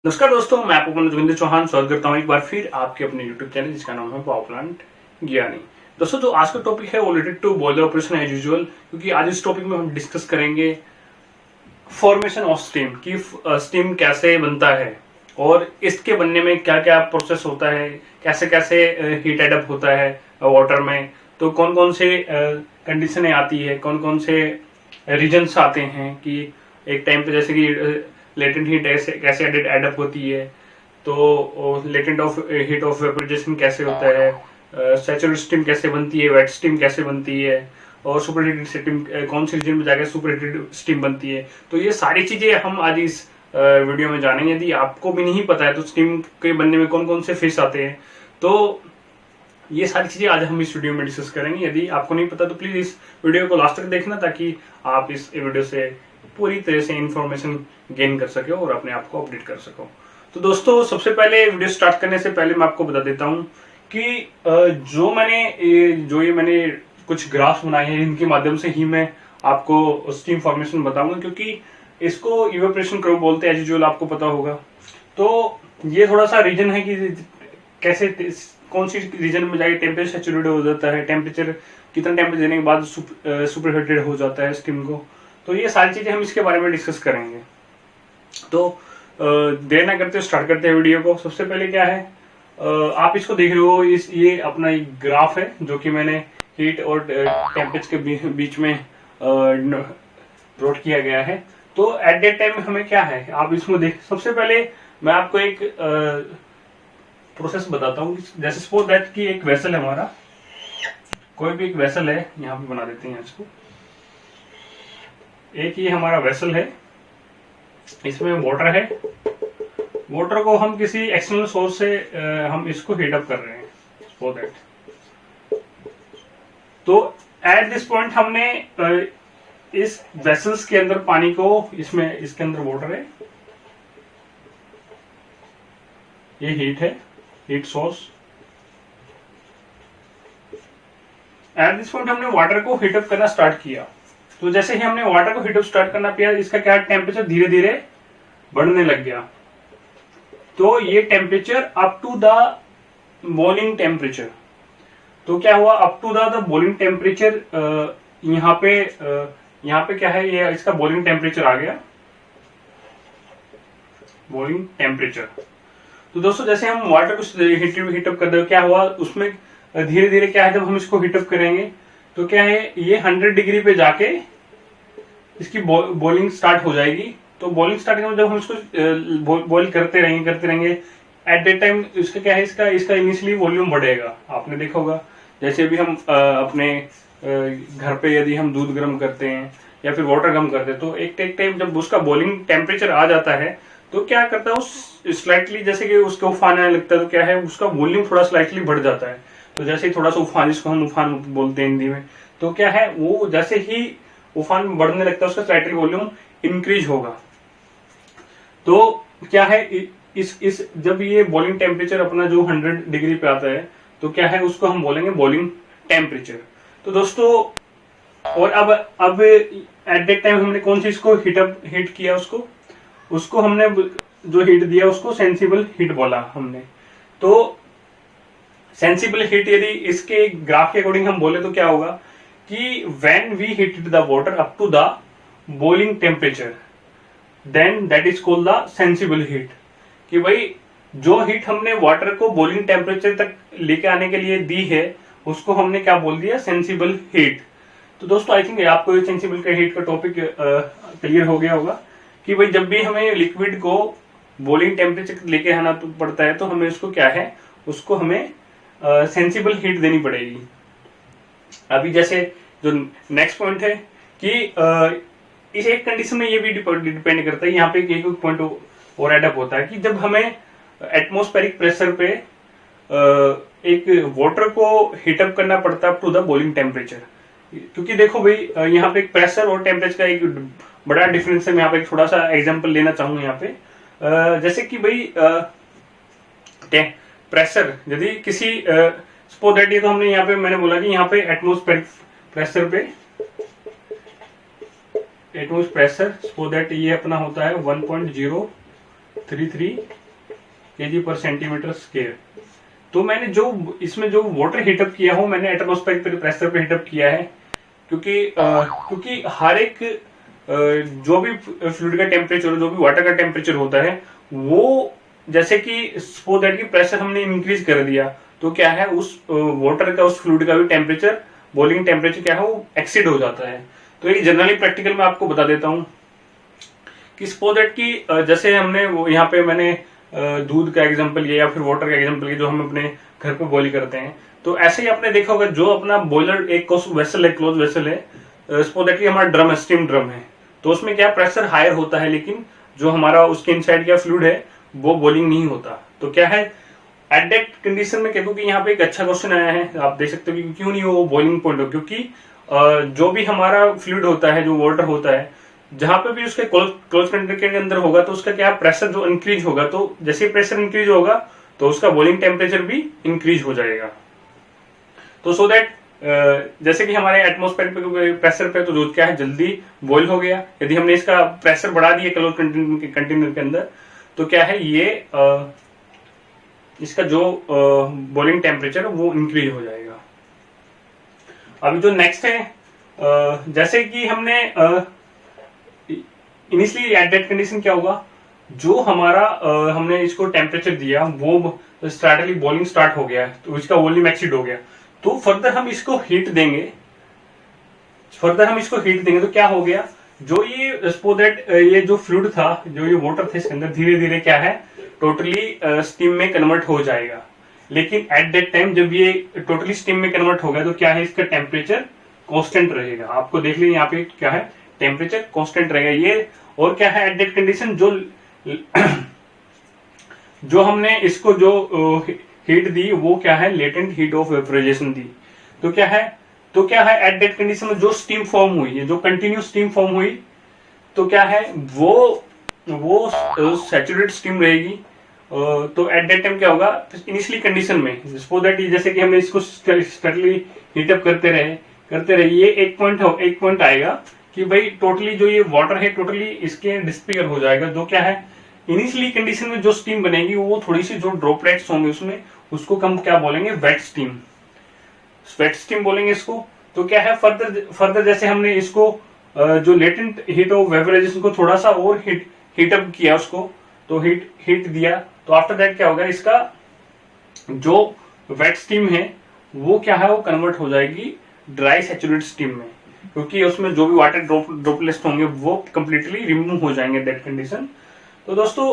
नमस्कार दोस्तों, मैं आपको जोगिंदर चौहान स्वागत करता हूं एक बार फिर आपके अपने YouTube चैनल जिसका नाम है पावर प्लांट ज्ञानी। दोस्तों, जो आज का टॉपिक है वो related to boiler operation as usual, क्योंकि आज इस टॉपिक में हम डिस्कस करेंगे फॉर्मेशन ऑफ स्टीम की स्टीम कैसे बनता है और इसके बनने में क्या क्या प्रोसेस होता है, कैसे कैसे हीट एडअप होता है वाटर में, तो कौन कौन से कंडीशनें आती है, कौन कौन से रीजन्स आते हैं कि एक टाइम पे जैसे कि लेटेंट हीट कैसे एडअप होती है, तो latent of heat of vaporisation कैसे होता है, सैचुरेटेड स्टीम कैसे बनती है, वेट स्टीम कैसे बनती है, और सुपर हीटेड स्टीम कौन सी रीजन में जाकर सुपर हीटेड स्टीम बनती है। तो ये सारी चीजें हम आज इस वीडियो में जानेंगे। यदि आपको भी नहीं पता है तो स्टीम के बनने में कौन कौन से फेस आते हैं, तो ये सारी चीजें आज हम इस वीडियो में डिस्कस करेंगे। यदि आपको नहीं पता तो प्लीज इस वीडियो को लास्ट तक देखना, ताकि आप इस वीडियो से पूरी तरह से इंफॉर्मेशन गेन कर सके और अपने आप को अपडेट कर सको। तो दोस्तों, सबसे पहले वीडियो स्टार्ट करने से पहले मैं आपको बता देता हूं कि जो मैंने कुछ ग्राफ्स बनाए हैं, इनके माध्यम से ही मैं आपको स्टीम फॉर्मेशन बताऊंगा, क्योंकि इसको इवेपोरेशन कर्व बोलते हैं, एज यूजुअल आपको पता होगा। तो ये थोड़ा सा रीजन है कि कैसे कौन सी रीजन में जाके टेम्परेचर सैचुरेटेड हो जाता है, टेम्परेचर कितना टेम्परेचर देने के बाद सुपर हीटेड हो जाता है स्टीम को। तो ये सारी चीजें हम इसके बारे में डिस्कस करेंगे। तो देर ना करते स्टार्ट करते हैं वीडियो को। सबसे पहले क्या है, आप इसको देख रहे हो, ये अपना एक ग्राफ है जो कि मैंने हीट और टेम्परेचर के बीच में प्लॉट किया गया है। तो एट दैट टाइम हमें क्या है, आप इसमें देख, सबसे पहले मैं आपको एक प्रोसेस बताता हूँ। जैसे सपोज दैट कि एक वेसल है हमारा, कोई भी एक वेसल है, यहाँ पे बना देते हैं इसको। एक ये हमारा वेसल है, इसमें वाटर है। वाटर को हम किसी एक्सटर्नल सोर्स से हम इसको हीट अप कर रहे हैं, सपोज दैट। तो एट दिस पॉइंट हमने इस वेसल्स के अंदर पानी को, इसमें इसके अंदर वाटर है, ये हीट है, heat source. At this point हमने वाटर को हीट अप करना स्टार्ट किया। तो जैसे ही हमने वाटर को हीट अप स्टार्ट करना किया, इसका क्या टेम्परेचर धीरे धीरे बढ़ने लग गया। तो ये temperature up to the boiling temperature, तो क्या हुआ, up to the boiling temperature, यहाँ पे क्या है, ये इसका बॉइलिंग टेम्परेचर आ गया, बॉइलिंग टेम्परेचर। तो दोस्तों, जैसे हम वाटर को हीट अप कर रहे, क्या हुआ उसमें धीरे धीरे क्या है, जब हम इसको हीट अप करेंगे तो क्या है, ये 100 डिग्री पे जाके इसकी बॉइलिंग स्टार्ट हो जाएगी। तो बॉइलिंग स्टार्टिंग में जब हम इसको बॉइल करते रहेंगे एट दैट टाइम इसका क्या है, इसका इनिशियली वॉल्यूम बढ़ेगा। आपने देखा होगा, जैसे अभी हम अपने घर पे यदि हम दूध गर्म करते हैं या फिर वाटर गर्म करते हैं, तो एक टाइम जब उसका बॉइलिंग टेम्परेचर आ जाता है तो क्या करता है, उस स्लाइटली जैसे कि उसका उफान आने लगता है, तो क्या है, उसका वॉल्यूम थोड़ा स्लाइटली बढ़ जाता है। तो जैसे ही थोड़ा सा उफान, जिसको हम उफान बोलते हैं हिंदी में, तो क्या है, वो जैसे ही उफान बढ़ने लगता है उसका स्लाइटली वॉल्यूम इंक्रीज होगा। तो क्या है, इस जब ये बॉइलिंग टेम्परेचर अपना जो 100 डिग्री पे आता है, तो क्या है, उसको हम बोलेंगे बॉइलिंग टेम्परेचर। तो दोस्तों, और अब एट दैट टाइम हमने कौन सी इसको हीट किया, उसको हमने जो हीट दिया उसको सेंसिबल हीट बोला हमने। तो सेंसिबल हीट यदि इसके ग्राफ के अकॉर्डिंग हम बोले तो क्या होगा कि when we heated the water up to the boiling temperature, then that is called the sensible heat. कि भाई जो हीट हमने वाटर को बॉइलिंग टेम्परेचर तक लेके आने के लिए दी है, उसको हमने क्या बोल दिया, सेंसिबल हीट। तो दोस्तों, आई थिंक आपको सेंसिबल हीट का टॉपिक क्लियर हो गया होगा कि भाई जब भी हमें लिक्विड को बॉइलिंग टेम्परेचर लेके आना पड़ता है, तो हमें उसको क्या है, उसको हमें सेंसिबल हीट देनी पड़ेगी। अभी जैसे जो नेक्स्ट पॉइंट है कि इस एक कंडीशन में ये भी डिपेंड करता है, यहाँ पे एक पॉइंट और एडअप होता है कि जब हमें एटमॉस्फेरिक प्रेशर पे एक वाटर को हीटअप करना पड़ता है टू द बॉइलिंग टेम्परेचर। क्योंकि देखो भाई, यहाँ पे एक प्रेशर और टेम्परेचर का एक बड़ा डिफरेंस है। मैं यहाँ पे एक थोड़ा सा एग्जांपल लेना चाहूंगा यहाँ पे। जैसे कि भाई प्रेशर, यदि किसी सपोज दैट, ये तो हमने यहाँ पे मैंने बोला कि यहाँ पे एटमॉस्फेरिक प्रेशर पे, एटमॉस्फेरिक प्रेशर सपोज दैट ये अपना होता है 1.0 33 kg/cm²। तो मैंने जो इसमें जो वाटर हीटअप किया हूं, मैंने एटमॉस्फेरिक प्रेशर पे हीटअप किया है, क्योंकि हर एक जो भी फ्लूइड का टेम्परेचर, जो भी वाटर का टेम्परेचर होता है, वो जैसे कि सपोज दैट की प्रेशर हमने इंक्रीज कर दिया तो क्या है, उस वाटर का, उस फ्लूइड का भी टेम्परेचर, बॉइलिंग टेम्परेचर क्या है, वो एक्सीड हो जाता है। तो ये जनरली प्रैक्टिकल में आपको बता देता हूं कि सपोज दैट की जैसे हमने यहाँ पे मैंने दूध का एग्जांपल लिया या फिर वाटर का एग्जांपल लिया जो हम अपने घर पे बॉईल करते हैं। तो ऐसे ही आपने देखा होगा, जो अपना बॉयलर एक वेसल है, क्लोज वेसल है, सपोज दैट की हमारा ड्रम है, स्टीम ड्रम है, तो उसमें क्या प्रेशर हायर होता है, लेकिन जो हमारा उसके इनसाइड का फ्लूइड है वो बॉइलिंग नहीं होता। तो क्या है, एट दैट कंडीशन में क्योंकि यहाँ पे एक अच्छा क्वेश्चन आया है, आप देख सकते हो कि क्यों नहीं वो बॉइलिंग पॉइंट हो, क्योंकि जो भी हमारा फ्लूइड होता है, जो वाटर होता है, जहां पे भी उसके क्लोज कंटेनर के अंदर होगा तो उसका क्या प्रेशर जो इंक्रीज होगा, तो जैसे प्रेशर इंक्रीज होगा तो उसका बॉइलिंग टेम्परेचर भी इंक्रीज हो जाएगा। तो सो दैट जैसे कि हमारे एटमॉस्फेरिक प्रेशर पे तो दूध क्या है, जल्दी बॉईल हो गया। यदि हमने इसका प्रेशर बढ़ा दिया क्लोज कंटेनर के अंदर तो क्या है, ये इसका जो बॉइलिंग टेम्परेचर वो इंक्रीज हो जाएगा। अभी जो नेक्स्ट है, जैसे कि हमने इनिशियली एट दैट कंडीशन क्या होगा, जो हमारा हमने इसको टेम्परेचर दिया वो स्टार्टली बॉइलिंग स्टार्ट हो गया, तो इसका वॉल्यूम एक्सीड हो गया। तो फर्दर हम इसको हीट देंगे, तो क्या हो गया, जो ये सपोज दैट ये जो फ्लूइड था, जो ये वाटर थे, इसके अंदर धीरे धीरे क्या है, टोटली स्टीम में कन्वर्ट हो जाएगा। लेकिन एट दैट टाइम जब ये टोटली स्टीम में कन्वर्ट हो गया तो क्या है, इसका टेम्परेचर कांस्टेंट रहेगा। आपको देख लीजिए यहाँ पे क्या है, टेम्परेचर कांस्टेंट रहेगा ये। और क्या है, एट दैट कंडीशन जो हमने इसको जो हीट दी वो क्या है, लेटेंट हीट ऑफ वेपराइजेशन दी। तो क्या है, एट दैट कंडीशन में जो स्टीम फॉर्म हुई है, जो कंटिन्यूस स्टीम फॉर्म हुई, तो क्या है, वो सैचुरेटेड स्टीम रहेगी। तो एट दैट टाइम क्या होगा, इनिशियली कंडीशन में सपोज दैट जैसे कि हमने इसको स्टडली हीटअप करते रहे, ये एक पॉइंट आएगा कि भाई टोटली जो ये वाटर है टोटली इसके डिस्पियर हो जाएगा। जो क्या है, इनिशियली कंडीशन में जो स्टीम बनेगी वो थोड़ी सी जो ड्रॉपलेट्स होंगे उसमें, उसको हम क्या बोलेंगे, वेट स्टीम बोलेंगे इसको। तो क्या है, फर्दर जैसे हमने इसको जो लेटेंट हीट ऑफ वेपराइजेशन को थोड़ा सा और हीटअप किया, उसको तो हीट दिया, तो आफ्टर दैट क्या होगा, इसका जो वेट स्टीम है वो क्या है, वो कन्वर्ट हो जाएगी ड्राई सैचुरेटेड स्टीम में, क्योंकि उसमें जो भी वाटर ड्रॉपलेट्स होंगे वो कंप्लीटली रिमूव हो जाएंगे दैट कंडीशन। तो दोस्तों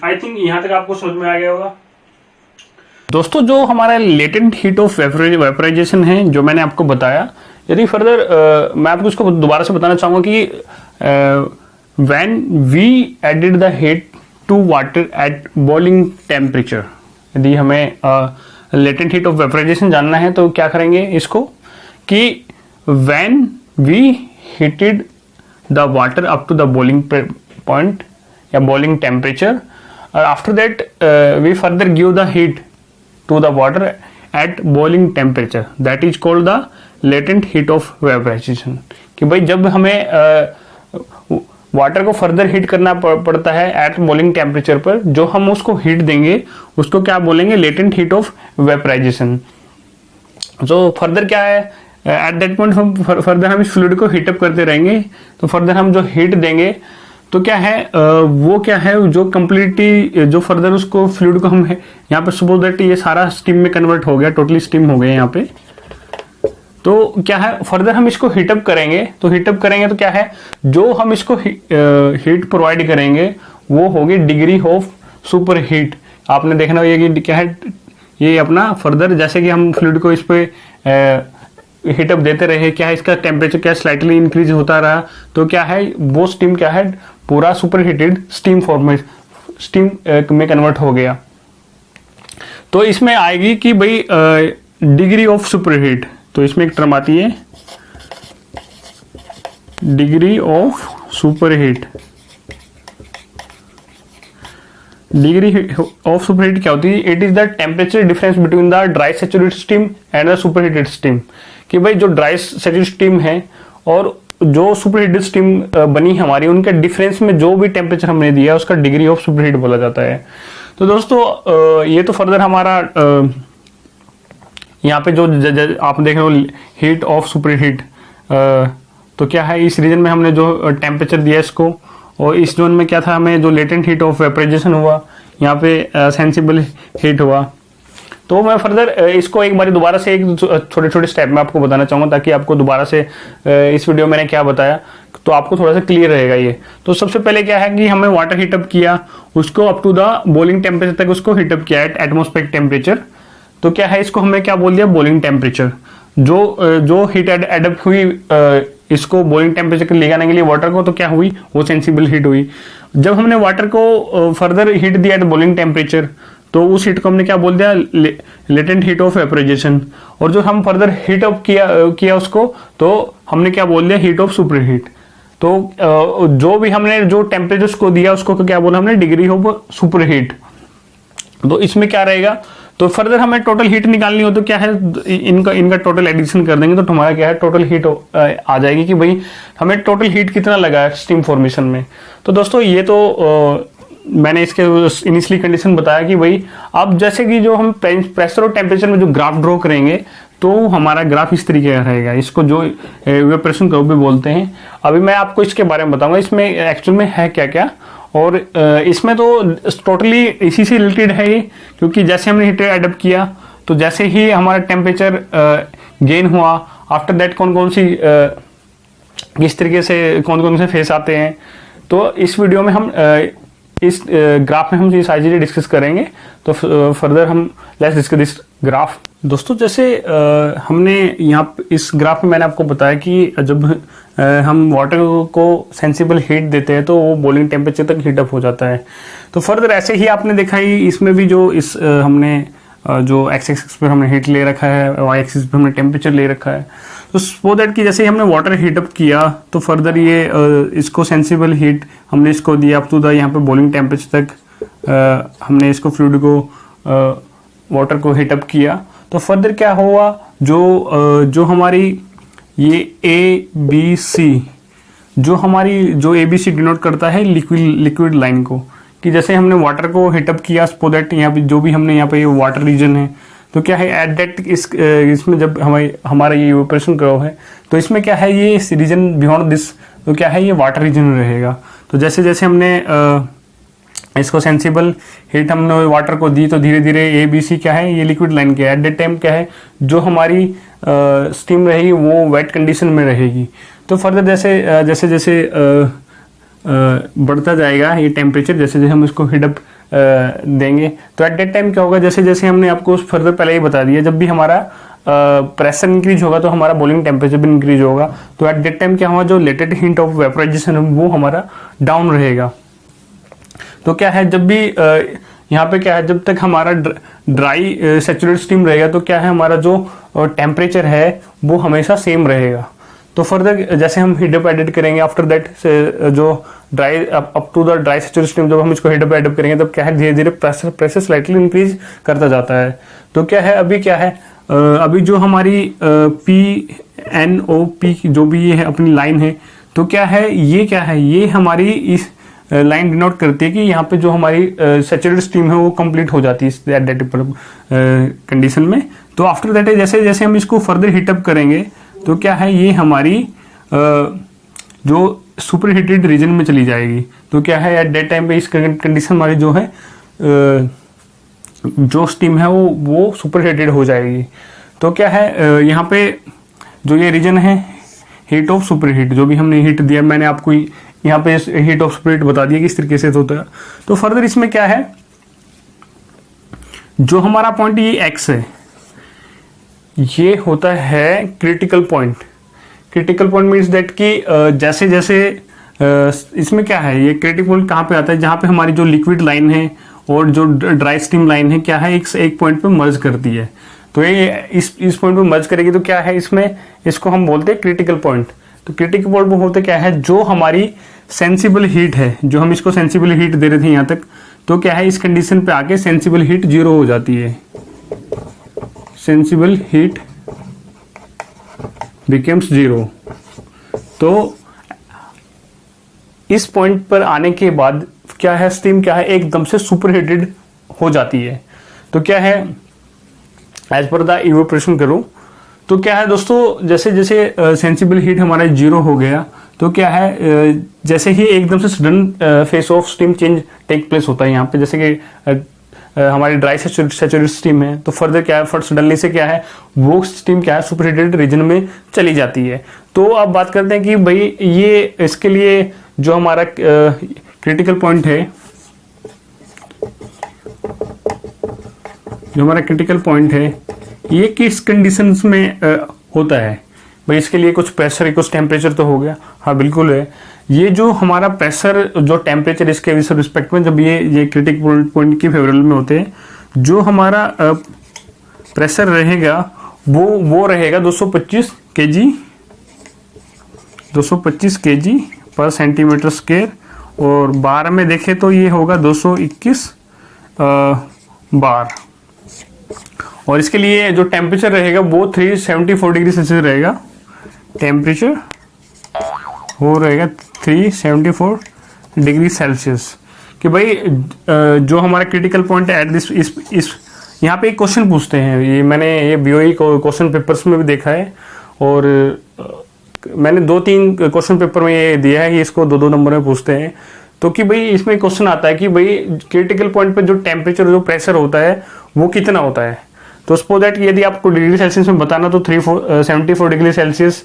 आई थिंक यहां तक आपको समझ में आ गया होगा। दोस्तों, जो हमारा लेटेंट हीट ऑफ वेपराइजेशन है जो मैंने आपको बताया, यदि फर्दर मैं आपको इसको दोबारा से बताना चाहूंगा कि when we added the heat to water at boiling temperature, यदि हमें लेटेंट हीट ऑफ वेपराइजेशन जानना है तो क्या करेंगे इसको, कि when we heated the water up to the boiling point या boiling temperature, after that we further give the heat to the water at boiling temperature, that is called the latent heat of vaporization। कि भाई जब हमें water को further heat करना पड़ता है eight boiling temperature पर, जो हम उसको हीट देंगे उसको क्या बोलेंगे, लेटेंट हीट ऑफ वेपराइजेशन। तो फर्दर क्या है, एट दैट पॉइंट हम फर्दर हम इस फ्लूइड को हीटअप करते रहेंगे, तो फर्दर हम जो हीट देंगे तो क्या है, वो क्या है, जो कंप्लीटली जो फर्दर उसको फ्लूइड को हम यहाँ पे सपोज दैट ये सारा स्टीम में कन्वर्ट हो गया, टोटली स्टीम हो गया यहाँ पे। तो क्या है, फर्दर हम इसको हीटअप करेंगे, तो क्या है, जो हम इसको हीट प्रोवाइड करेंगे वो होगी डिग्री ऑफ सुपर हीट। आपने देखना ये कि क्या है, ये अपना फर्दर जैसे कि हम फ्लूइड को इस पे हीटअप देते रहे, क्या है, इसका टेम्परेचर क्या स्लाइटली इंक्रीज होता रहा, तो क्या है, वो स्टीम क्या है, पूरा सुपर हीटेड स्टीम में कन्वर्ट हो गया। तो इसमें आएगी कि भाई डिग्री ऑफ सुपर हीट, तो इसमें एक टर्म आती है degree of super heat. Degree of super heat क्या होती है, it is the temperature difference between the dry saturated steam and the super heated steam. कि भाई जो ड्राई सैचुरेटेड स्टीम है और जो सुपर हीटेड स्टीम बनी है हमारी, उनके डिफरेंस में जो भी टेम्परेचर हमने दिया है उसका डिग्री ऑफ सुपर हीट बोला जाता है। तो दोस्तों ये तो फर्दर हमारा यहाँ पे जो आप देख रहे हो हीट ऑफ सुपर हीट, तो क्या है इस रीजन में हमने जो टेम्परेचर दिया इसको, और इस जोन में क्या था हमें जो लेटेंट हीट ऑफ वेपराइजेशन हुआ, यहाँ पे सेंसिबल हीट हुआ। तो मैं फर्दर इसको एक बार दोबारा से एक छोटे छोटे स्टेप में आपको बताना चाहूँगा, ताकि आपको दोबारा से इस वीडियो में मैंने क्या बताया तो आपको थोड़ा सा क्लियर रहेगा ये। तो सबसे पहले क्या है कि हमने वाटर हीटअप किया, उसको up to the boiling temperature तक उसको हीटअप किया एट एटमॉस्फेरिक टेम्परेचर। तो क्या है इसको हमने क्या बोल दिया, बॉइलिंग टेम्परेचर। जो हीट एडअप हुई इसको बॉइलिंग टेम्परेचर ले जाने के लिए वाटर को, तो क्या हुई, वो सेंसिबल हीट हुई। जब हमने वाटर को फर्दर हीट दिया एट बॉइलिंग टेम्परेचर, तो उस हीट को हमने क्या बोल दिया, लेटेंट हीट ऑफ वेपराइजेशन। और जो हम फर्दर हीट अप किया उसको, तो हमने क्या बोल दिया, हीट ऑफ सुपर हीट। तो जो भी हमने जो टेम्परेचर को दिया उसको क्या बोला हमने, डिग्री ऑफ सुपर हीट। तो इसमें क्या रहेगा, तो फर्दर हमें टोटल हीट निकालनी हो तो क्या है, इनका टोटल एडिशन कर देंगे तो हमारा क्या है टोटल हीट आ जाएगी कि भाई हमें टोटल हीट कितना लगा है स्टीम फॉर्मेशन में। तो दोस्तों ये तो मैंने इसके इनिशियली कंडीशन बताया कि भाई अब जैसे कि जो हम प्रेशर और टेम्परेचर में जो ग्राफ ड्रॉ करेंगे, तो हमारा ग्राफ इस तरीके का रहेगा, इसको जो इवेपोरेशन कर्व भी बोलते हैं। अभी मैं आपको इसके बारे में बताऊंगा इसमें एक्चुअल में है क्या क्या, और इसमें तो टोटली इसी से रिलेटेड है ये, क्योंकि जैसे हमने हीटर एडप्ट किया तो जैसे ही हमारा टेम्परेचर गेन हुआ, आफ्टर दैट कौन कौन सी किस तरीके से कौन कौन से फेस आते हैं, तो इस वीडियो में हम इस ग्राफ में हम ये सारी चीजें डिस्कस करेंगे। तो फर्दर हम लेट्स डिस्कस दिस ग्राफ। दोस्तों जैसे हमने यहाँ इस ग्राफ में मैंने आपको बताया कि जब हम वाटर को सेंसिबल हीट देते हैं तो वो बॉइलिंग टेम्परेचर तक हीट अप हो जाता है। तो फर्दर ऐसे ही आपने देखा ही इसमें भी जो इस हमने जो एक्स एक्सिस पर हमने हीट ले रखा है, वाई एक्सिस पर हमने टेम्परेचर ले रखा है। तो सो दैट कि जैसे ही हमने वाटर हीटअप किया तो फर्दर ये इसको सेंसिबल हीट हमने इसको दिया अप टू द यहाँ पे बॉइलिंग टेम्परेचर तक हमने इसको फ्लूइड को वाटर को हीटअप किया। तो फर्दर क्या हुआ, जो हमारी ये ए बी सी, जो हमारी जो ए बी सी डिनोट करता है लिक्विड लाइन को, कि जैसे हमने वाटर को हीटअप किया सो दैट यहाँ पे जो भी हमने यहाँ पे वाटर रीजन है, तो क्या है एट दैट इसमें जब हमारा ये इवेपोरेशन कर्व है तो इसमें क्या है ये रीजन बियॉन्ड दिस, तो क्या है ये वाटर रीजन में रहेगा। तो जैसे जैसे हमने इसको सेंसिबल हीट हमने वाटर को दी तो धीरे धीरे ए बी सी क्या है ये लिक्विड लाइन क्या है, एट दैट टाइम क्या है जो हमारी स्टीम रहेगी वो वेट कंडीशन में रहेगी। तो फर्दर जैसे जैसे जैसे बढ़ता जाएगा ये टेम्परेचर, जैसे जैसे हम इसको हीटअप देंगे तो एट दैट टाइम क्या होगा, जैसे जैसे हमने आपको फर्दर पहले ही बता दिया, जब भी हमारा प्रेशर इंक्रीज होगा तो हमारा बॉइलिंग टेम्परेचर भी इंक्रीज होगा। तो एट दैट टाइम क्या होगा, जो लेटेंट हीट ऑफ वेपराइजेशन वो हमारा डाउन रहेगा। तो क्या है जब भी यहाँ पे क्या है, जब तक हमारा ड्राई सैचुरेटेड स्टीम रहेगा तो क्या है हमारा जो टेम्परेचर है वो हमेशा सेम रहेगा। तो फर्दर जैसे हम हीटअप एडिट करेंगे आफ्टर दैट जो dry up to the dry saturated steam जब हम इसको हीटअप एडिट करेंगे तब क्या है धीरे धीरे प्रेशर स्लाइटली इंक्रीज करता जाता है। तो क्या है अभी क्या है अभी जो हमारी पी एन ओ पी जो भी ये है अपनी लाइन है, तो क्या है ये हमारी इस लाइन डिनोट करती है कि यहाँ पे जो हमारी सैचुरेटेड स्टीम है वो कंप्लीट हो जाती है एट दैट कंडीशन में। तो आफ्टर दैट जैसे जैसे हम इसको फर्दर हीटअप करेंगे तो क्या है ये हमारी जो सुपर हीटेड रीजन में चली जाएगी। तो क्या है एट दैट टाइम पे इस कंडीशन हमारी जो है जो स्टीम है वो सुपर हीटेड हो जाएगी। तो क्या है यहाँ पे जो ये रीजन है हीट ऑफ सुपर हीट, जो भी हमने हीट दिया मैंने आपको यहाँ पे हीट ऑफ सुपर हीट बता दिया कि इस तरीके से होता है। तो फर्दर इसमें क्या है, जो हमारा पॉइंट ये एक्स है ये होता है critical point. Critical point means that कि जैसे जैसे इसमें क्या है ये क्रिटिकल पॉइंट कहाँ पे आता है, जहाँ पे हमारी जो लिक्विड लाइन है और जो ड्राई स्टीम लाइन है क्या है एक पॉइंट पे मर्ज करती है। तो ये इस पॉइंट पे मर्ज करेगी तो क्या है इसमें इसको हम बोलते हैं क्रिटिकल पॉइंट। तो क्रिटिकल पॉइंट वो होते क्या है, जो हमारी सेंसिबल हीट है, जो हम इसको सेंसिबल हीट दे रहे थे यहाँ तक, तो क्या है इस कंडीशन पे आके सेंसिबल हीट 0 हो जाती है। Sensible heat becomes 0। तो इस पॉइंट पर आने के बाद क्या है, स्टीम क्या है एकदम से सुपर हीटेड हो जाती है। तो क्या है, एज पर द इवेपोरेशन करूं तो क्या है दोस्तों, जैसे जैसे सेंसिबल हीट हमारा 0 हो गया तो क्या है, जैसे ही एकदम से sudden phase of steam change take place होता है यहाँ पे, जैसे कि हमारी ड्राई सैचुरेटेड स्टीम है तो फर्दर क्या है, फर्स्ट सडनली से क्या है वो स्टीम क्या है सुपर हीटेड रीजन में चली जाती है। तो अब बात करते हैं कि भाई ये इसके लिए जो हमारा क्रिटिकल पॉइंट है, जो हमारा क्रिटिकल पॉइंट है ये किस कंडीशंस में होता है। भाई इसके लिए कुछ प्रेशर कुछ टेम्परेचर तो हो गया, हाँ बिल्कुल है। ये जो हमारा प्रेशर जो टेम्परेचर इसके रिस्पेक्ट में जब ये क्रिटिकल पॉइंट की फेवरेबल में होते हैं, जो हमारा प्रेशर रहेगा वो रहेगा 225 केजी, 225 केजी पर सेंटीमीटर स्क्वायर, और बार में देखें तो ये होगा 221 बार। और इसके लिए जो टेम्परेचर रहेगा वो 374 डिग्री सेल्सियस रहेगा, टेम्परेचर वो रहेगा 374 डिग्री सेल्सियस। कि भाई जो हमारा क्रिटिकल पॉइंट है एट दिस इस यहाँ पे एक क्वेश्चन पूछते हैं, ये मैंने ये बीओई क्वेश्चन पेपर्स में भी देखा है, और मैंने 2-3 क्वेश्चन पेपर में ये दिया है कि इसको 2-2 नंबर में पूछते हैं। तो कि भाई इसमें क्वेश्चन आता है कि भाई क्रिटिकल पॉइंट पे जो टेम्परेचर जो प्रेशर होता है वो कितना होता है। तो सपोज दैट यदि आपको डिग्री सेल्सियस में बताना तो 374 डिग्री सेल्सियस,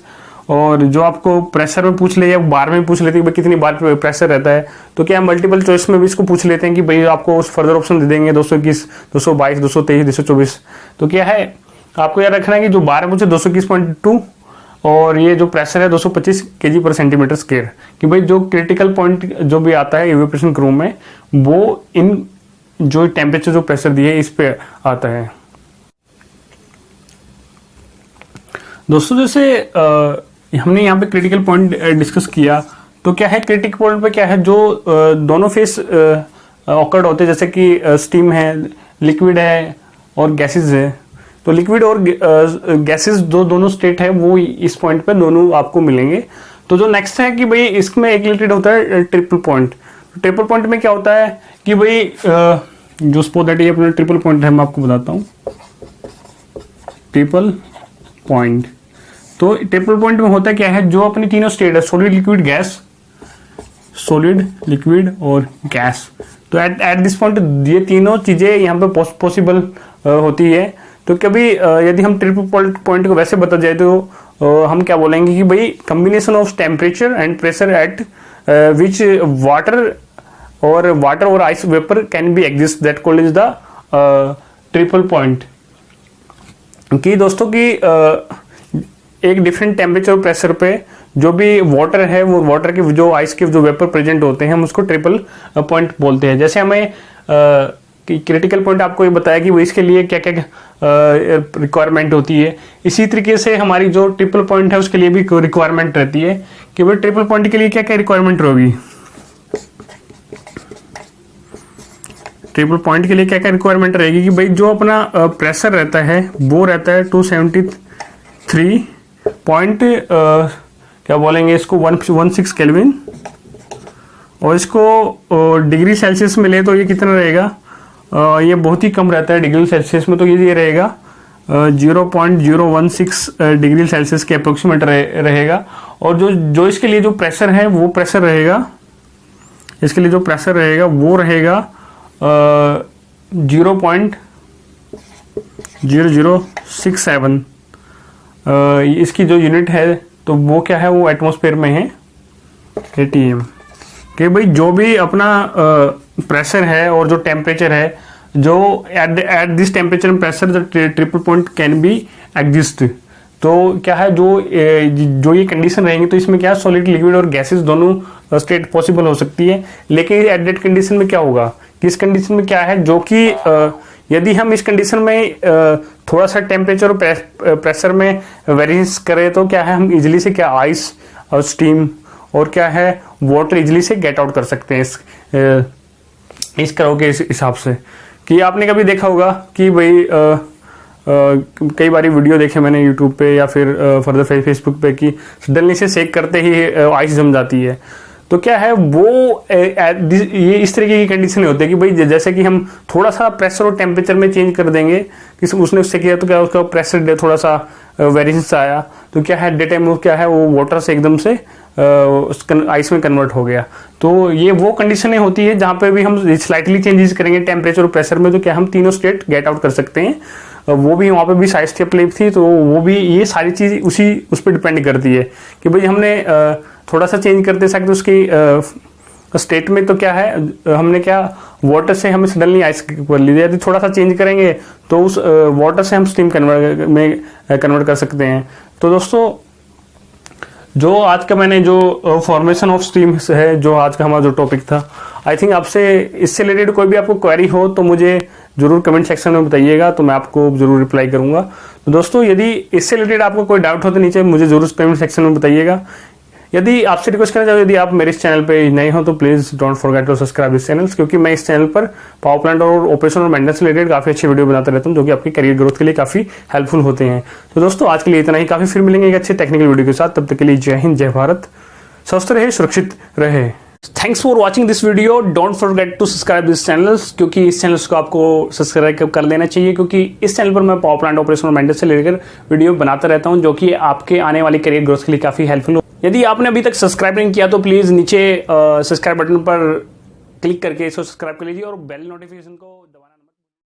और जो आपको प्रेशर में पूछ ले या बार में पूछ लेते हैं कि कितनी बार प्रेशर रहता है, तो क्या मल्टीपल चॉइस में भी इसको पूछ लेते हैं कि भाई आपको उस फर्दर ऑप्शन दे देंगे 221, 222, 223, 224। तो क्या है आपको याद रखना है कि जो बार में पूछे 221.2 और ये जो प्रेशर है 225 केजी पर सेंटीमीटर स्क्वायर, कि भाई जो क्रिटिकल पॉइंट जो भी आता है इवेपोरेशन क्रूम में वो इन जो टेम्परेचर जो प्रेशर दिए इस पे आता है। दोस्तों जैसे हमने यहाँ पे क्रिटिकल पॉइंट डिस्कस किया, तो क्या है क्रिटिकल पॉइंट पे क्या है जो दोनों फेस ऑकर्ड होते हैं, जैसे कि स्टीम है, लिक्विड है और गैसेस है। तो लिक्विड और गैसेस दोनों स्टेट है वो इस पॉइंट पे दोनों आपको मिलेंगे। तो जो नेक्स्ट है कि भाई इसमें एक रिलेटेड होता है ट्रिपल पॉइंट। ट्रिपल पॉइंट में क्या होता है कि भाई जो सपोज दैट ये अपना ट्रिपल पॉइंट है, मैं आपको बताता हूँ ट्रिपल पॉइंट। तो ट्रिपल पॉइंट में होता क्या है, जो अपनी तीनों स्टेट है solid liquid gas, solid liquid और गैस, तो एट दिस पॉइंट ये तीनों चीजें यहाँ पे पॉसिबल होती है। तो कभी यदि हम ट्रिपल पॉइंट को वैसे बता जाए तो हम क्या बोलेंगे कि भाई combination of temperature and pressure at which water और ice vapour can be exist, that called is the triple point. कि दोस्तों की एक डिफरेंट टेम्परेचर और प्रेशर पे जो भी वाटर है वो वाटर के जो आइस के जो वेपर प्रेजेंट होते हैं हम उसको ट्रिपल पॉइंट बोलते हैं। जैसे हमें क्रिटिकल पॉइंट आपको ये बताया कि वो इसके लिए क्या क्या रिक्वायरमेंट होती है, इसी तरीके से हमारी जो ट्रिपल पॉइंट है उसके लिए भी रिक्वायरमेंट रहती है कि भाई ट्रिपल पॉइंट के लिए क्या क्या रिक्वायरमेंट होगी। ट्रिपल पॉइंट के लिए क्या क्या रिक्वायरमेंट रहेगी कि भाई जो अपना प्रेशर रहता है वो रहता है 273 पॉइंट क्या बोलेंगे इसको 116 केल्विन, और इसको डिग्री सेल्सियस में ले तो ये कितना रहेगा, ये बहुत ही कम रहता है डिग्री सेल्सियस में, तो ये रहेगा 0.016 डिग्री सेल्सियस के अप्रोक्सीमेट रहेगा। और जो इसके लिए जो प्रेशर है वो प्रेशर रहेगा, इसके लिए जो प्रेशर रहेगा वो रहेगा 0.0067। इसकी जो यूनिट है तो वो क्या है, वो एटमॉस्फेयर में है atm। कि भाई जो भी अपना प्रेशर है और जो टेम्परेचर है, जो at this temperature pressure the triple point can be exist. तो क्या है जो ये कंडीशन रहेंगी तो इसमें क्या सॉलिड लिक्विड और गैसेस दोनों स्टेट पॉसिबल हो सकती है। लेकिन एट दैट कंडीशन में क्या होगा कि इस कंडीशन में क्या है जो कि यदि हम इस कंडीशन में थोड़ा सा टेम्परेचर और प्रेशर में वेरिएंस करें तो क्या है हम इजिली से क्या आइस और स्टीम और क्या है वाटर इजिली से गेट आउट कर सकते हैं इस करो के हिसाब से। कि आपने कभी देखा होगा कि भाई कई बारी वीडियो देखे मैंने यूट्यूब पे या फिर फर्दर फेसबुक पे कि सडनली से सेक करते ही आइस जम जाती है। तो क्या है वो ये इस तरीके की कंडीशन होती है कि भाई जैसे कि हम थोड़ा सा प्रेशर और टेम्परेचर में चेंज कर देंगे कि उसने उससे किया तो क्या उसका प्रेशर थोड़ा सा वेरिएशन आया तो क्या है डे टाइम वो क्या है वो वाटर से एकदम से आइस में कन्वर्ट हो गया। तो ये वो कंडीशनें होती है जहां पे भी हम स्लाइटली चेंजेस करेंगे टेम्परेचर और प्रेशर में तो क्या हम तीनों स्टेट गेट आउट कर सकते हैं। वो भी वहां पे भी साइज स्टेप लेप थी तो वो भी ये सारी चीज उस पर डिपेंड करती है कि भाई हमने थोड़ा सा चेंज करते सकते उसकी स्टेट में तो क्या है हमने क्या वाटर से हमें सडनली आइस कर ली यदि थोड़ा सा चेंज करेंगे तो उस वाटर से हम स्टीम कन्वर्ट कर सकते हैं। तो दोस्तों जो आज का मैंने जो फॉर्मेशन ऑफ स्टीम है जो आज का हमारा जो टॉपिक था आई थिंक आपसे इससे रिलेटेड कोई भी आपको क्वेरी हो तो मुझे जरूर कमेंट सेक्शन में बताइएगा तो मैं आपको जरूर रिप्लाई करूंगा। तो दोस्तों यदि इससे रिलेटेड आपको कोई डाउट हो तो नीचे मुझे जरूर कमेंट सेक्शन में बताइएगा। यदि आपसे रिक्वेस्ट करना चाहूँ यदि आप मेरे इस चैनल पे नए हो तो please don't forget to subscribe this channel क्योंकि मैं इस चैनल पर पावर प्लांट और ऑपरेशन और मेंटेनेंस से रिलेटेड काफी अच्छी वीडियो बनाता रहता हूँ जो कि आपके करियर ग्रोथ के लिए काफी हेल्पफुल होते हैं। तो दोस्तों आज के लिए इतना ही, काफी फिर मिलेंगे एक अच्छे टेक्निकल वीडियो के साथ। तब तक के लिए जय हिंद, जय भारत, स्वस्थ रहे, सुरक्षित रहे। Thanks for watching this video. Don't forget to subscribe this channel क्योंकि इस चैनल को आपको सब्सक्राइब कर लेना चाहिए क्योंकि इस चैनल पर मैं पावर प्लांट ऑपरेशन और मेंटेनेंस से लेकर वीडियो बनाता रहता हूं जो कि आपके आने वाली करियर ग्रोथ के लिए काफी हेल्पफुल हो। यदि आपने अभी तक सब्सक्राइब नहीं किया तो प्लीज नीचे सब्सक्राइब बटन पर क्लिक करके इसको सब्सक्राइब कर लीजिए और बेल नोटिफिकेशन को